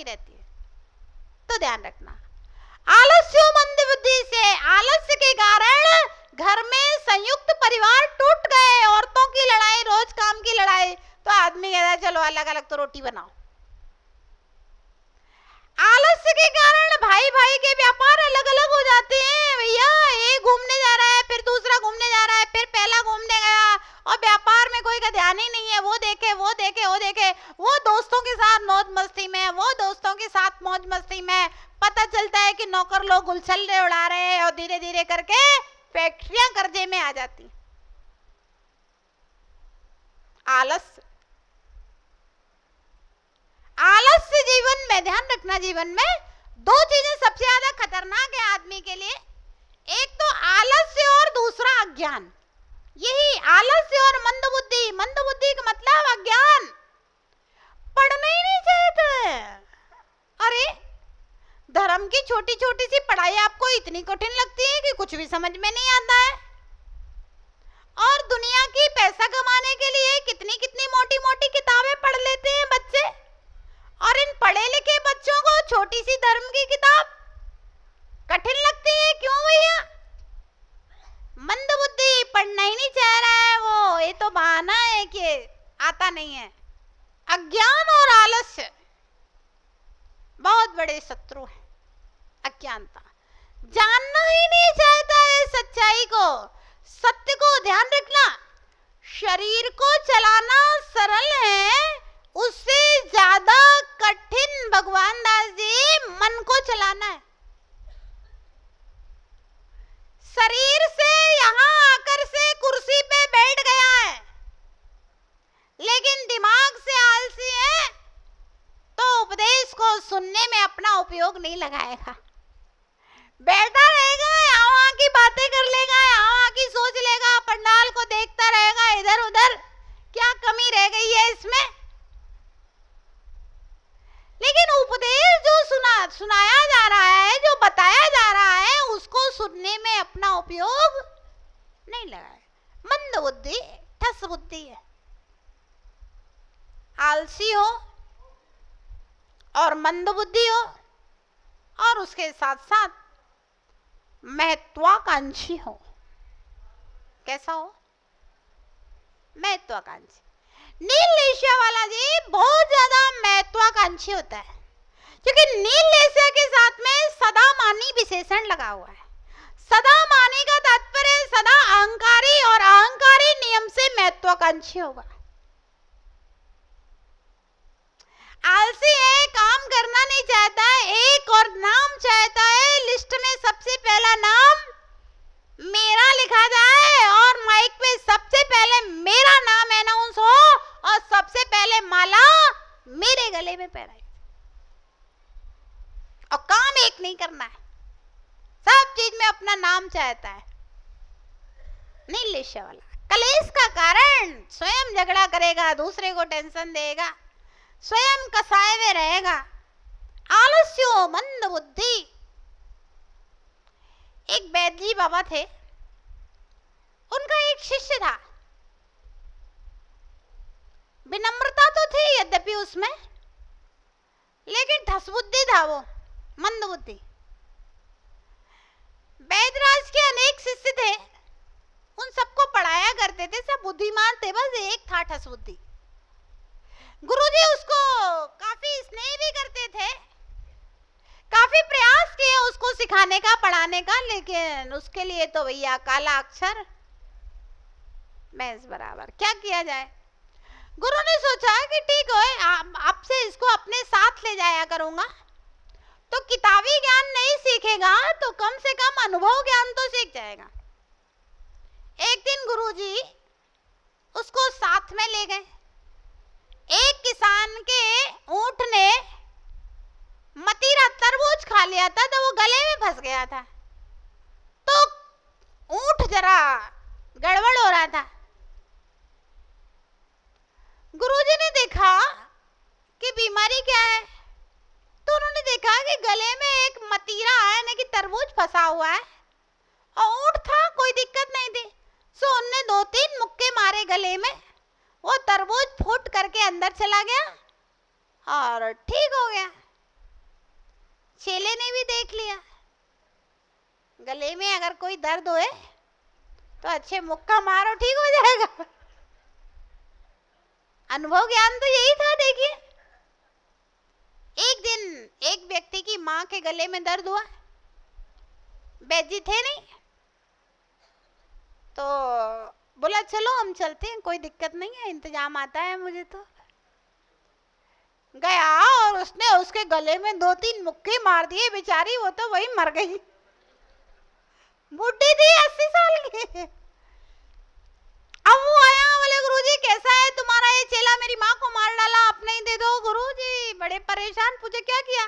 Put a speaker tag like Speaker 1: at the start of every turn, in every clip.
Speaker 1: रहती है। तो ध्यान रखना, आलस्य मंद बुद्धि से, आलस्य के कारण घर में संयुक्त परिवार टूट गए। औरतों की लड़ाई, रोज काम की लड़ाई, तो आदमी कहता है चलो अलग अलग तो रोटी बनाओ। आलस्य के कारण भाई भाई के व्यापार अलग अलग हो जाते हैं। भैया एक घूमने जा रहा है, फिर दूसरा घूमने जा रहा है, फिर पहला घूमने गया, और व्यापार में कोई का ध्यान ही नहीं है। वो देखे वो देखे वो देखे, वो दोस्तों के साथ मौज मस्ती में, वो दोस्तों के साथ मौज मस्ती में। पता चलता है कि नौकर लोग गुलछल्ले उड़ा रहे हैं, और धीरे धीरे करके फैक्ट्रियां कर्जे में आ जाती। आलस्य, आलस्य जीवन में, ध्यान रखना, जीवन में दो चीजें सबसे ज्यादा खतरनाक है आदमी के लिए। एक तो आलस्य और दूसरा अज्ञान। यही आलस्य और मंदबुद्धि। मंदबुद्धि का मतलब अज्ञान, पढ़ना ही नहीं चाहते। अरे धर्म की छोटी छोटी सी पढ़ाई आपको इतनी कठिन लगती है कि कुछ भी समझ में नहीं आता है, और दुनिया की पैसा कमाने के लिए कितनी कितनी मोटी मोटी किताबें पढ़ लेते हैं बच्चे, और इन पढ़े लिखे बच्चों को छोटी सी धर्म की किताब कठिन लगती है। क्यों भैया? मंदबुद्धि, पढ़ना ही नहीं चाह रहा है वो, ये तो बहाना है कि आता नहीं है। अज्ञान और आलस्य बहुत बड़े शत्रु हैं। अज्ञानता, जानना ही नहीं चाहता है सच्चाई को, सत्य को। ध्यान रखना, शरीर को चलाना सरल है, उससे ज्यादा कठिन भगवान दास जी मन को चलाना है। शरीर से यहां आकर से कुर्सी पे बैठ गया है, लेकिन दिमाग से आलसी है, तो उपदेश को सुनने में अपना उपयोग नहीं लगाएगा। बैठा रहेगा, यहाँ वहाँ की बातें कर लेगा, यहाँ वहाँ की सोच लेगा, पंडाल को देखता रहेगा इधर उधर, क्या कमी रह गई है इसमें। लेकिन उपदेश जो सुनाया जा रहा है, जो बताया जा रहा है, उसको सुनने में अपना उपयोग नहीं लगाए। मंद बुद्धि, ठस बुद्धि है, आलसी हो और मंद बुद्धि हो, और उसके साथ साथ महत्वाकांक्षी हो। कैसा हो? महत्वाकांक्षी। नील लेशिया वाला जी बहुत ज्यादा महत्वाकांक्षी होता है, क्योंकि नील लेशिया के साथ में सदामानी विशेषण लगा हुआ है। सदामानी का तात्पर्य सदा अहंकारी, और अहंकारी नियम से महत्वाकांक्षी होगा। आलसी है, काम करना नहीं चाहता है, एक और नाम चाहता है, लिस्ट में सबसे पहला नाम मेरा लिखा जाए, और माइक पे सबसे पहले मेरा नाम अनाउंस हो, और सबसे पहले माला मेरे गले में पहनाई। और काम एक नहीं करना है, सब चीज में अपना नाम चाहता है। नील लेशिया वाला कलेश का कारण, स्वयं झगड़ा करेगा, दूसरे को टेंशन देगा, स्वयं कसाए में रहेगा। आलस्यो मंद बुद्धि। एक बैदजी बाबा थे, उनका एक शिष्य था। विनम्रता तो थी यद्यपि उसमें, लेकिन ठस बुद्धि था वो, मंद बुद्धि। बैदराज के अनेक शिष्य थे, उन सबको पढ़ाया करते थे, सब बुद्धिमान थे, बस एक था ठस बुद्धि। गुरुजी उसको काफी स्नेह भी करते थे, काफी प्रयास किए उसको सिखाने का, पढ़ाने का, लेकिन उसके लिए तो भैया काला अक्षर मैस बराबर। क्या किया जाए? गुरु ने सोचा कि ठीक है, आपसे इसको अपने साथ ले जाया करूंगा, तो किताबी ज्ञान नहीं सीखेगा तो कम से कम अनुभव ज्ञान तो सीख जाएगा। एक दिन गुरुजी उसको साथ में ले गए। एक किसान के ऊंट ने मतीरा तरबूज खा लिया था, तो वो गले में फंस गया था, तो ऊंट जरा गड़बड़ हो रहा था। गुरुजी ने देखा कि बीमारी क्या है, तो उन्होंने देखा कि गले में एक मतीरा यानी कि तरबूज फंसा हुआ है, और ऊंट था, कोई दिक्कत नहीं थी। सो उनने 2-3 मुक्के मारे गले में, वो तरबूज फूट करके अंदर चला गया और ठीक हो गया। चेले ने भी देख लिया, गले में अगर कोई दर्द होए तो अच्छे मुक्का मारो, ठीक हो जाएगा। अनुभव ज्ञान तो यही था। देखिए, एक दिन एक व्यक्ति की माँ के गले में दर्द हुआ, वैद्य जी थे नहीं, तो बोला चलो हम चलते हैं, कोई दिक्कत नहीं है, इंतजाम आता है मुझे। तो गया और उसने उसके गले में 2-3 मुक्के मार दिए, बेचारी वो तो वही मर गई। बुढ़ी थी 80 साल की। अब वो आया, बोले गुरुजी कैसा है तुम्हारा ये चेला, मेरी माँ को मार डाला, अपने ही दे दो। गुरुजी बड़े परेशान, पूछे क्या किया?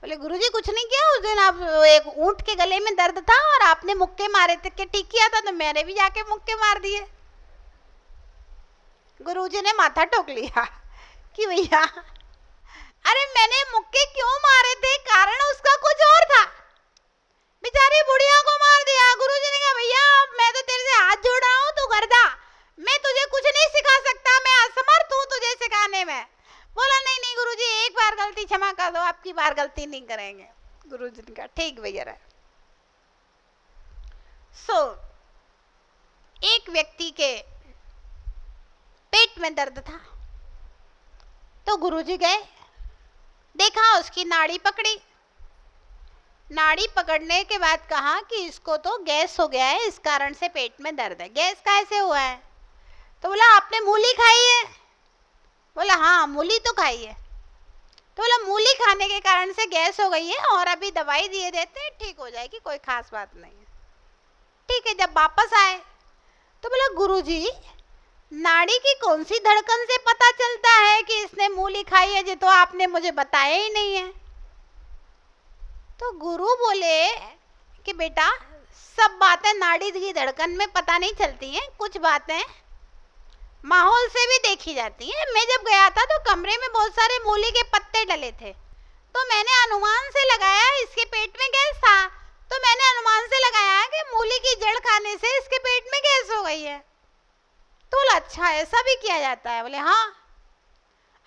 Speaker 1: बोले गुरुजी कुछ नहीं किया, उस दिन आप एक ऊंट के गले में दर्द था और आपने मुक्के मारे थे, क्या ठीक किया था? तो मैंने भी जाके मुक्के मार दिए। गुरुजी ने माथा टोक लिया कि भैया अरे मैंने मुक्के क्यों मारे थे, कारण उसका कुछ और था, बेचारी बुढ़िया को मार दिया। गुरुजी ने कहा भैया मैं तो तेरे से हाथ जोड़ रहा हूँ, तू घर जा, मैं तुझे कुछ नहीं सिखा सकता, मैं असमर्थ हूँ तुझे सिखाने में। बोला नहीं नहीं गुरुजी, एक बार गलती क्षमा कर दो, आपकी बार गलती नहीं करेंगे। गुरुजी ने कहा ठीक भैया। एक व्यक्ति के पेट में दर्द था, तो गुरुजी गए, देखा, उसकी नाड़ी पकड़ी, नाड़ी पकड़ने के बाद कहा कि इसको तो गैस हो गया है, इस कारण से पेट में दर्द है। गैस कैसे हुआ है? तो बोला आपने मूली खाई है? बोला हाँ मूली तो खाई है। तो बोला मूली खाने के कारण से गैस हो गई है और अभी दवाई दिए देते हैं, ठीक हो जाएगी, कोई खास बात नहीं है। ठीक है। जब वापस आए तो बोला गुरुजी नाड़ी की कौन सी धड़कन से पता चलता है कि इसने मूली खाई है, जो तो आपने मुझे बताया ही नहीं है। तो गुरु बोले कि बेटा सब बातें नाड़ी की धड़कन में पता नहीं चलती हैं, कुछ बातें माहौल से भी देखी जाती हैं। मैं जब गया था तो कमरे में बहुत सारे मूली के पत्ते डले थे, तो मैंने अनुमान से लगाया इसके पेट में गैस था, तो मैंने अनुमान से लगाया कि मूली की जड़ खाने से इसके पेट में गैस हो गई है। तो बोला अच्छा ऐसा भी किया जाता है? बोले हाँ।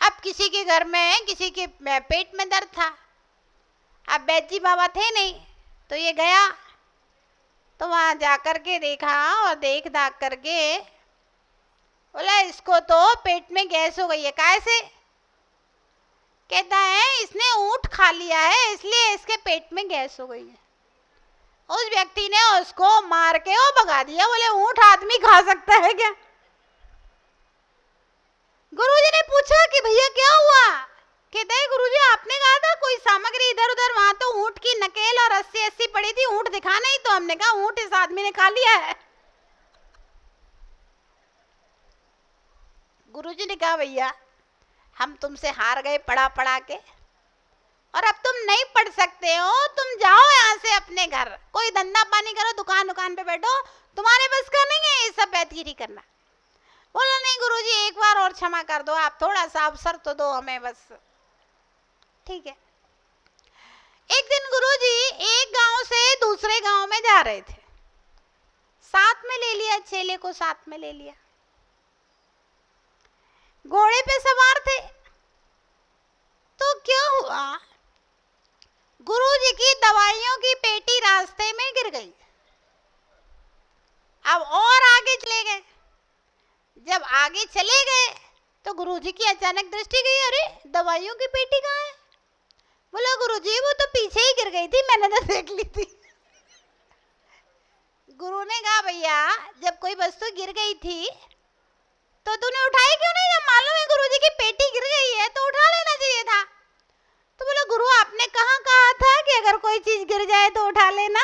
Speaker 1: अब किसी के घर में किसी के पेट में दर्द था, अब वैद्य जी बाबा थे नहीं, तो ये गया, तो वहां जाकर के देखा और देख दाख करके बोला इसको तो पेट में गैस हो गई है। कैसे? कहता है इसने ऊंट खा लिया है इसलिए इसके पेट में गैस हो गई है। उस व्यक्ति ने उसको मार के वो भगा दिया। बोले ऊंट आदमी खा सकता है क्या? गुरुजी ने पूछा कि भैया क्या हुआ? कहते हैं गुरुजी आपने कहा था कोई सामग्री इधर उधर, वहां तो ऊंट की नकेल और रस्सी पड़ी थी, ऊंट दिखा नहीं, तो हमने कहा ऊंट इस आदमी ने खा लिया है। गुरुजी ने कहा भैया हम तुमसे हार गए पढ़ा पढ़ा के, और अब तुम नहीं पढ़ सकते हो, तुम जाओ यहाँ से अपने घर, कोई धंधा पानी करो, दुकान पे बैठो, तुम्हारे बस का नहीं है ये सब बैतगिरी करना। बोला नहीं गुरुजी एक बार और क्षमा कर दो, आप थोड़ा सा अवसर तो दो हमें बस। ठीक है। एक दिन गुरुजी एक गांव से दूसरे गांव में जा रहे थे, साथ में ले लिया चेले को, साथ में ले लिया, घोड़े पे सवार थे। तो क्या हुआ, गुरुजी की दवाइयों की पेटी रास्ते में गिर गई। अब और आगे चले गए, जब आगे चले गए तो गुरुजी की अचानक दृष्टि गई, अरे दवाइयों की पेटी कहाँ है? बोला गुरुजी वो तो पीछे ही गिर गई थी, मैंने तो देख ली थी। गुरु ने कहा भैया जब कोई वस्तु गिर गई थी तो तूने उठाई क्यों नहीं? जब मालूम है गुरुजी की पेटी गिर गई है तो उठा लेना चाहिए था। तो बोला गुरु आपने कहाँ कहा था कि अगर कोई चीज गिर जाए तो उठा लेना,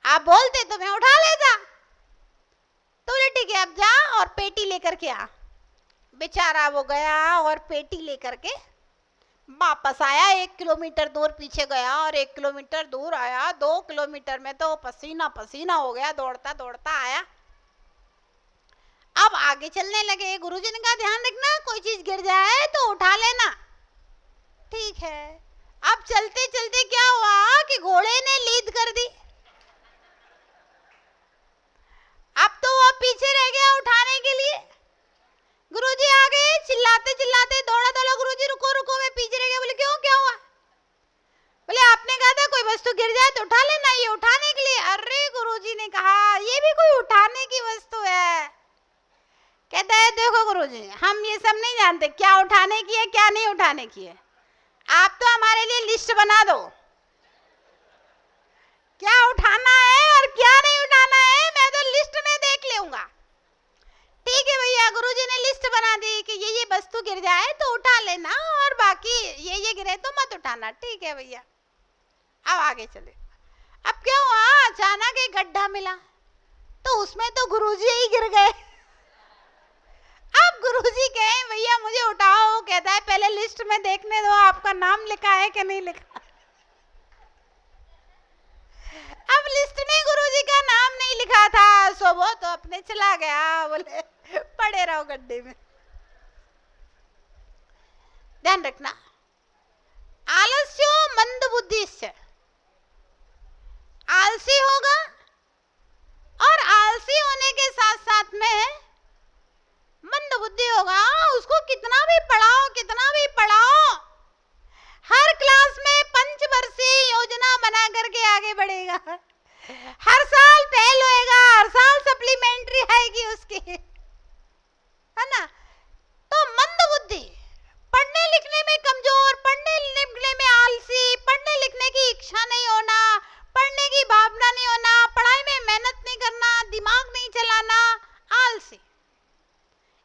Speaker 1: आप बोलते तो मैं उठा लेता। तो बोले ठीक है अब जा और पेटी लेकर के आ। बेचारा वो गया और पेटी लेकर के वापस आया, 1 किलोमीटर दूर पीछे गया और 1 किलोमीटर दूर आया, 2 किलोमीटर में तो पसीना पसीना हो गया, दौड़ता दौड़ता आया। अब आगे चलने लगे। गुरुजी ने कहा ध्यान रखना कोई चीज गिर जाए तो उठा लेना। ठीक है। अब चलते चलते क्या हुआ कि घोड़े ने लीद कर दी, अब तो वो पीछे रह गया उठाने के लिए। गुरुजी आ गए चिल्लाते चिल्लाते, दौड़ा दौड़ा, गुरुजी रुको रुको, मैं पीछे रह गया। बोले क्यों क्या हुआ? गुरुजी, हम ये सब नहीं जानते क्या उठाने की है क्या नहीं उठाने की है। आप तो हमारे लिए लिस्ट बना दो, क्या उठाना है और क्या नहीं उठाना है, मैं तो लिस्ट में देख लूंगा। ठीक है भैया, गुरुजी ने लिस्ट बना दी कि ये वस्तु गिर जाए तो उठा लेना और बाकी ये गिरे तो मत उठाना। ठीक है भैया, अब आगे चले। अब क्या हुआ, अचानक एक गड्ढा मिला तो उसमें तो गुरुजी ही गिर गए। अब गुरुजी कहे भैया मुझे उठाओ, वो कहता है पहले लिस्ट में देखने दो आपका नाम लिखा है कि नहीं लिखा। अब लिस्ट में गुरुजी का नाम नहीं लिखा था, सो वो तो अपने चला गया, बोले पड़े रहो गड्ढे में। ध्यान रखना, आलस्यो मंद बुद्धि, आलसी होगा और आलसी होने के साथ साथ में मंद बुद्धि होगा। उसको कितना भी पढ़ाओ, हर क्लास में पंचवर्षीय योजना बना करके आगे बढ़ेगा, हर साल फेल होएगा, हर साल सप्लीमेंट्री आएगी उसकी, है ना। तो मंद बुद्धि, पढ़ने लिखने में कमजोर, पढ़ने लिखने में आलसी, पढ़ने लिखने की इच्छा नहीं होना, पढ़ने की भावना नहीं होना, पढ़ाई में मेहनत नहीं करना, दिमाग नहीं चलाना, आलसी।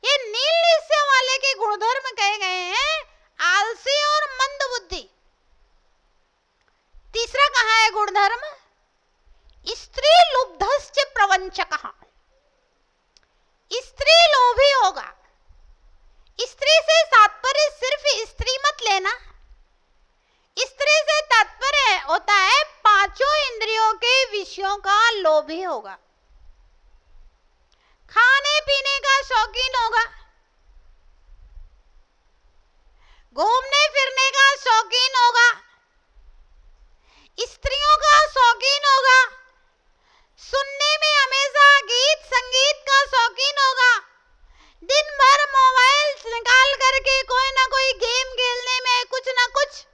Speaker 1: ये नील निश्चय वाले के गुणधर्म कहे गए हैं, आलसी और मंद बुद्धि। तीसरा कहा है गुणधर्म, स्त्री लुब्धश्च प्रवंचकः, स्त्री लोभी होगा। स्त्री से तात्पर्य सिर्फ स्त्री मत लेना, स्त्री से तात्पर्य होता है पांचों इंद्रियों के विषयों का लोभी होगा, खाने पीने का शौकीन होगा, घूमने फिरने का शौकीन होगा, स्त्रियों का शौकीन होगा, सुनने में हमेशा गीत संगीत का शौकीन होगा, दिन भर मोबाइल निकाल करके कोई ना कोई गेम खेलने में, कुछ ना कुछ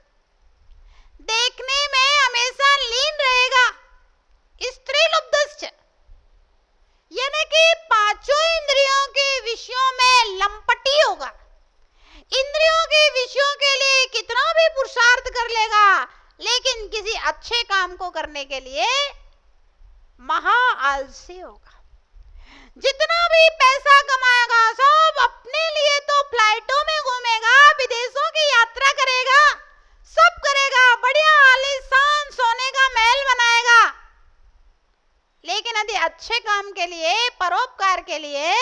Speaker 1: देखने में हमेशा लीन रहेगा। स्त्री लुब्धश्च यानी कि पांचों इंद्रियों के विषयों में लंपटी होगा, इंद्रियों के विषयों के लिए कितना भी पुरुषार्थ कर लेगा, लेकिन किसी अच्छे काम को करने के लिए महा आलसी होगा। जितना भी पैसा कमाएगा सब अपने लिए तो फ्लाइटों में घूमेगा, विदेशों की यात्रा करेगा, सब करेगा, बढ़िया आलीशान सोने का महल बनाएगा, लेकिन यदि अच्छे काम के लिए, परोपकार के लिए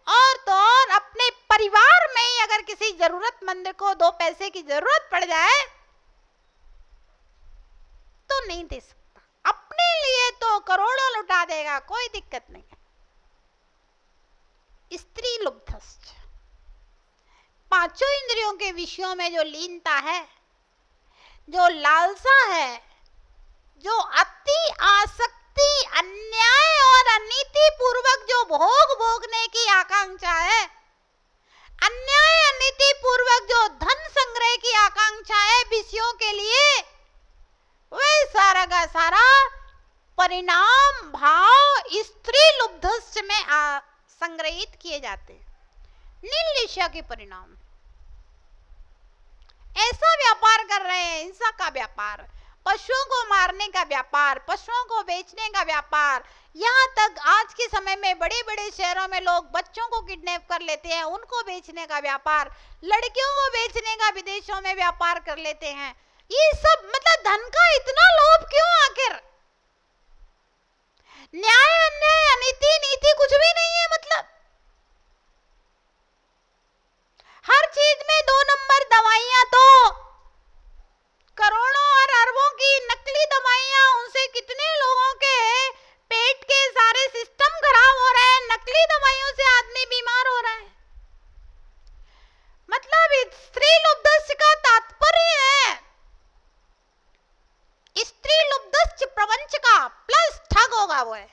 Speaker 1: और तो और अपने परिवार में ही अगर किसी जरूरतमंद को दो पैसे की जरूरत पड़ जाए तो नहीं दे सकता, अपने लिए तो करोड़ों लुटा देगा, कोई दिक्कत नहीं है। स्त्री लुब्धश्च, पांचों इंद्रियों के विषयों में जो लीनता है, जो लालसा है, जो अति आसक्ति, अन्याय और अनीति पूर्वक जो भोग भोगने की आकांक्षा है, अन्याय अनीति पूर्वक जो धन संग्रह की आकांक्षा है विषयों के लिए, वह सारा का सारा परिणाम भाव स्त्री लुब्धश्च में संग्रहित किए जाते हैं। नील के परिणाम, ऐसा व्यापार कर रहे हैं, हिंसा का व्यापार, पशुओं को मारने का व्यापार, पशुओं को बेचने का व्यापार, यहाँ तक आज के समय में बड़े बड़े शहरों में लोग बच्चों को किडनैप कर लेते हैं, उनको बेचने का व्यापार, लड़कियों को बेचने का विदेशों में व्यापार कर लेते हैं। ये सब मतलब धन का इतना लोभ क्यों आखिर? न्याय अन्याय अनीति नीति कुछ भी नहीं है, मतलब हर चीज में 2 नंबर दवाइयां, तो करोड़ों और अरबों की नकली दवाइयां, उनसे कितने लोगों के पेट के सारे सिस्टम खराब हो रहे हैं, नकली दवाइयों से आदमी बीमार हो रहा है। मतलब स्त्री लुब्धश्च का तात्पर्य है स्त्री लुब्धश्च प्रपंच का प्लस ठग होगा वो है,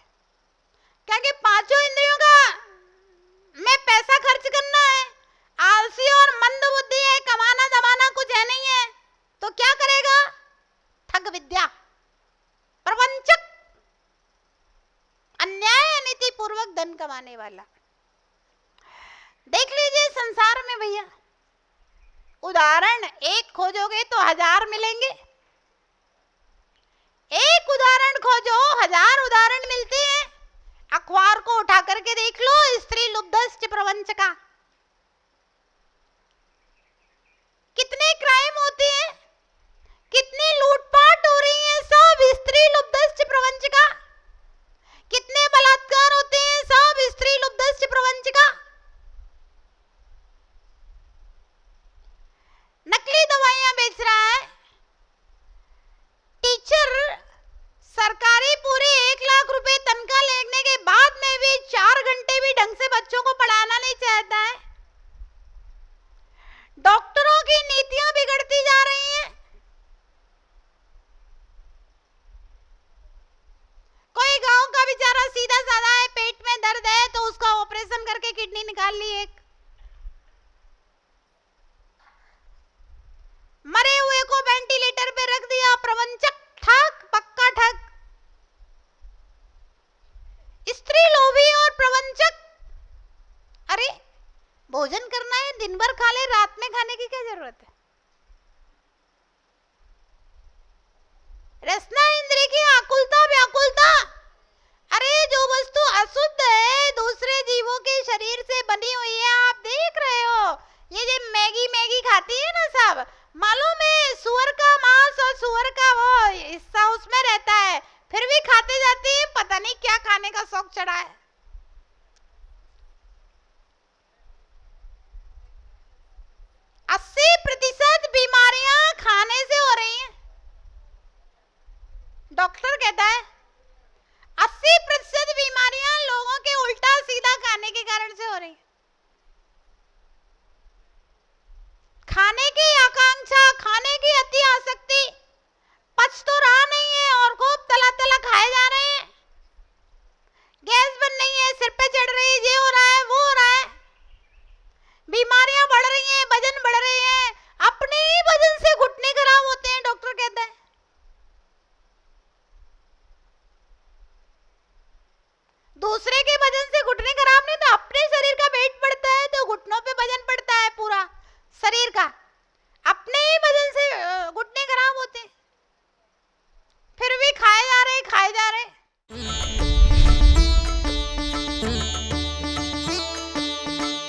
Speaker 1: क्योंकि पांचों इंद्रियों का में पैसा खर्च करना है, आलसी और मंद बुद्धि है, कमाना दबाना कुछ है नहीं है, तो क्या करेगा? ठग विद्या, प्रपंचक, अन्याय अनीति पूर्वक धन कमाने वाला। देख लीजिए संसार में भैया। उदाहरण एक खोजोगे तो 1000 मिलेंगे, एक उदाहरण खोजो 1000 उदाहरण मिलते हैं। अखबार को उठा करके देख लो, स्त्री लुब्धश्च प्रपंच का, कितने क्राइम होते हैं, कितनी लूटपाट हो रही है, सब स्त्री लुब्धश्च प्रपंच का। कितने बलात्कार होते हैं, सब स्त्री लुब्धश्च प्रपंच का। नकली दवाइयां बेच रहा है टीचर, सरकारी पूरे 1 लाख रुपए तनख्वाह लेने के बाद में भी 4 घंटे भी ढंग से बच्चों को पढ़ाना नहीं चाहता है। डॉक्टरों की नीतियां बिगड़ती जा रही हैं। कोई गांव का बेचारा सीधा साधा है, पेट में दर्द है तो उसका ऑपरेशन करके किडनी निकाल ली एक, मरे हुए को वेंटिलेटर पे रख दिया, प्रवंचक ठग, पक्का ठग। स्त्री लोभी और प्रवंचक। अरे भोजन करना है, दिन भर खा ले, रात में खाने की क्या जरूरत है। रसना इंद्रिय की आकुलता व्याकुलता। अरे जो वस्तु अशुद्ध है, दूसरे जीवों के शरीर से बनी हुई है, आप देख रहे हो ये जो मैगी खाती है ना सब, मालूम है सुअर का मांस और सुअर का वो हिस्सा उसमें रहता है, फिर भी खाते जाते हैं, पता नहीं क्या खाने का शौक चढ़ा है। अस्सी 80% बीमारियां खाने से हो रही हैं। डॉक्टर कहता है 80% बीमारियां लोगों के उल्टा सीधा खाने के कारण से हो रही है। खाने की आकांक्षा, खाने की अति आसक्ति, पच तो रहा नहीं है और खूब तला तला खाए जा रहे हैं। गैस बन रही है, सिर पे चढ़ रही है, ये हो रहा है, वो हो रहा है, बीमारियां बढ़ रही हैं, वजन बढ़ रहे हैं, अपने ही वजन से घुटने खराब होते हैं, डॉक्टर कहता है। दूसरे के वजन से घुटने खराब नहीं, तो अपने शरीर का वेट बढ़ता है तो घुटनों पे वजन पड़ता है पूरा शरीर का।